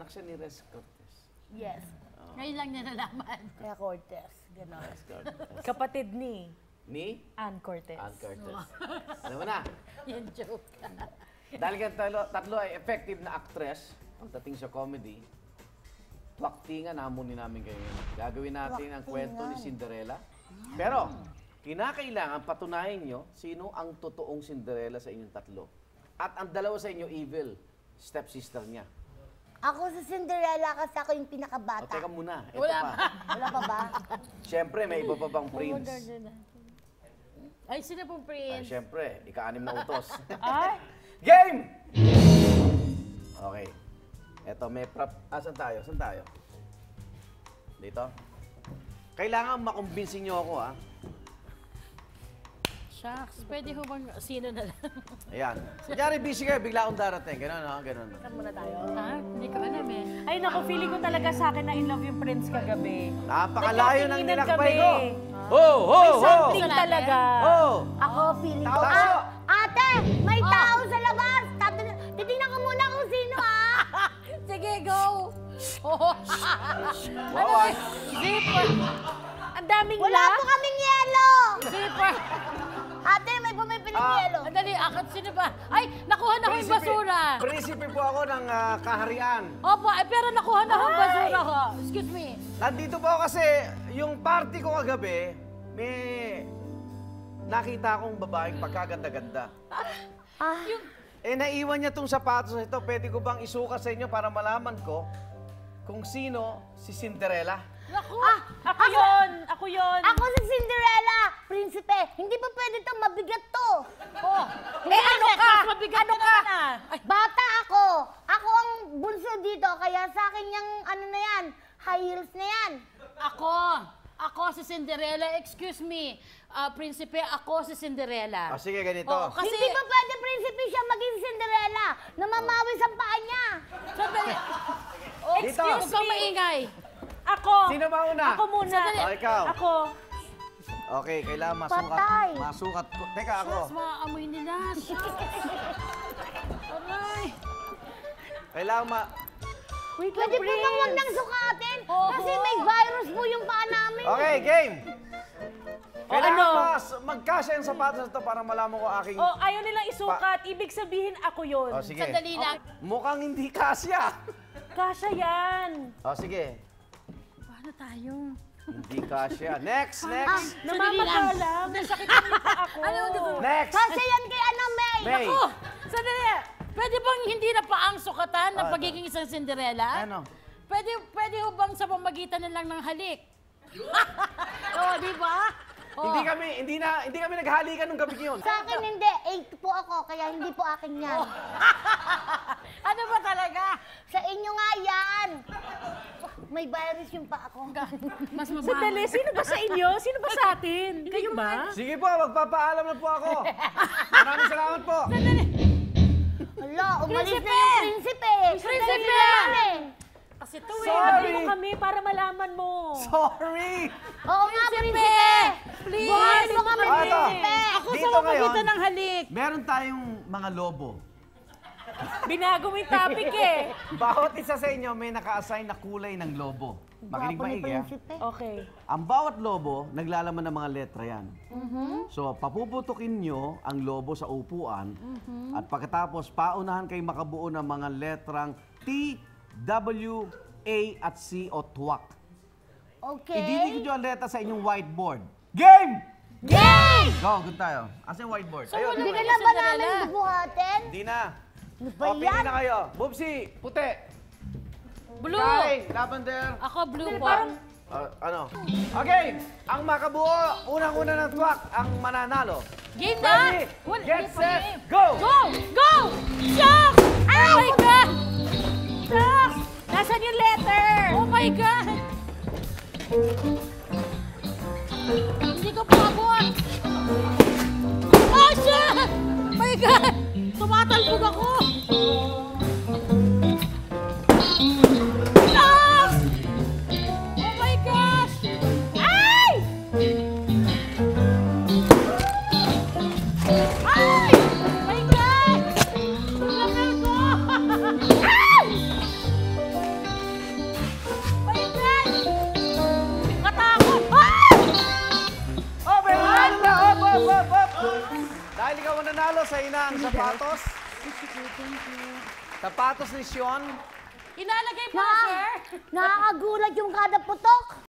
Anak siya ni Res Cortez. Yes. Ngayon lang niya nalaman. Kaya Cortez. Gano'n. Res Cortez. Kapatid ni Ni? Ann Cortez. Ann Cortez. Alam mo na, Yan joke. dahil ka tatlo ay effective na actress pagdating sa comedy, twaktingan hamunin namin kayo. Gagawin natin ang kwento ni Cinderella. Pero, kinakailangan patunayan nyo sino ang totoong Cinderella sa inyong tatlo. At ang dalawa sa inyo evil, stepsister niya. Ako sa Cinderella kasi ako yung O pinakabata. teka muna, ito Wala pa. Wala pa ba? Siyempre, may iba pa bang prince? Ay, sino pong Ay, prince? siyempre, ika-anim na utos. Ay! Game! Okay. Eto, may prop. Saan tayo? Saan tayo? Dito? Kailangan makumbinsin nyo ako, ha? Shucks, pwede ho bang sino na lang? Ayan. Kunyari, busy kayo, bigla akong darating. Ganun, ha? Ganun. Saan muna tayo? Ha? Hindi ko alam eh. Ay, naku, feeling ko talaga sa akin na in love yung prince kagabi. Napakalayo ng Nagkatinginan nilakbay kami. ko. Ho! Ho! May Ho! something Sa talaga. Ho! Ako, feeling ko. Tao! Ate, may tao sa labas. Titingnan ko muna kung sino, Sige, go! Oh. Wow, Zipper! Ang daming Wala lock. po kaming yelo. Zipper! Ate, may bumibili ng yelo. Andali, akit sino ba? Ay, nakuha na ko yung basura. Prinsipe po ako ng kaharian. Opo, ay, pero nakuha na ko yung basura ko. Excuse me. Nandito po ako kasi yung party ko kagabi, may nakita akong babaeng pagkaganda-ganda. Naiwan niya tong sapatos na ito. Pwede ko bang isukat sa inyo para malaman ko kung sino si Cinderella? Naku! Ako yun! Ako yun! Ako si Cinderella, prinsipe. Hindi pa pwede to, mabigat to. Oh. ano ka? Mabigat Ano ka? Bata ako. Ako ang bunso dito, kaya sa akin yung ano na yan, high heels na yan. Ako si Cinderella. Excuse me. Prinsipe, ako si Cinderella. Sige, ganito. Oo, kasi... Hindi pa pwede prinsipe siya maging Cinderella. Namamawis ang paa niya. Sandali. Dito. Huwag kang maingay. Ako! Sino mauna? Ako muna. Sandali. Ikaw. Ako. Okay, kailangan masukat. Patay. Masukat ko. Teka, ako. Mas maaamoy nila. Aray. Kailangan Wait lang, Pwede po bang Prince. wag nang sukatin? Oo. Kasi may virus po yung paa namin. Okay, game! Kailangan ano? magkasya yung sapatos na ito para malaman ko aking... Oh, ayaw nilang isukat. Ibig sabihin ako yun. sige. Sandali lang. Mukhang hindi kasya. Kasha yan. Sige. Paano tayo? Hindi kasya. Next, next. Namamagalang. Nasakit ang mukha ako. Next. Kasi yan kay ano, May. May. Oh, sandali. Pwede bang hindi na paang sukatan ng Ano? pagiging isang Cinderella? Ano? Pwede ho bang sa pamagitan na lang ng halik? Oo, di ba? Oo. Hindi kami naghalikan nung gabi yun. Sa akin hindi. 8 po ako, kaya hindi po akin yan. Ano ba talaga? Sa inyo nga yan. May virus yung paa ko. Mas mabaho. Sandali, sino ba sa inyo? Sino ba sa atin? Kayo ba? Sige po, magpapaalam na po ako. Maraming salamat po. Hala, umalis na yung prinsipe. Prinsipe! naman eh. Kasi to Sorry. Sabi mo kami para malaman mo. Sorry. Oo nga, prinsipe. Please! Buhayin mo kami, Ito. prinsipe. Ako sa Dito pamagitan ngayon. ng halik. Meron tayong mga lobo. Binago mo yung topic eh. Bawat isa sa inyo may naka-assign na kulay ng lobo. Makinig Gwapo ni maigi, ha? prinsipe. Okay. Ang bawat lobo, naglalaman ng mga letra yan. So, papuputukin nyo ang lobo sa upuan at pagkatapos, paunahan kayo makabuo ng mga letrang T, W, A at C o twak. Okay. Ididikit nyo ang letra sa inyong whiteboard. Game! Game! Go, good tayo. Asan yung whiteboard? Ayun. Hindi ka Yung na ba Cinderella. namin bubuhatin? Hindi na. Ano ba O, pili yan? na kayo. Bubsy, puti. Blue! Kaing, lavender. Ako blue po. Ano? Okay, ang makabuo, unang-una ng twak, ang mananalo. Game na! Ready, Wala, get hindi pa set, game. go! Go! Go! Shock! Oh my God! Shock! Nasaan yung letter? Oh my God! Hindi ko pa mabuhat. Oh shit! Oh my God! Tumatalbog ako! Shock! Oh my gosh! Ay! Ay! My God! Ang lakas ko! Ay! Dahil ikaw ang nanalo sa inang sapatos. Sapatos ni Sean. Inalagay po, Na- sir. Nakakagulat yung kada putok.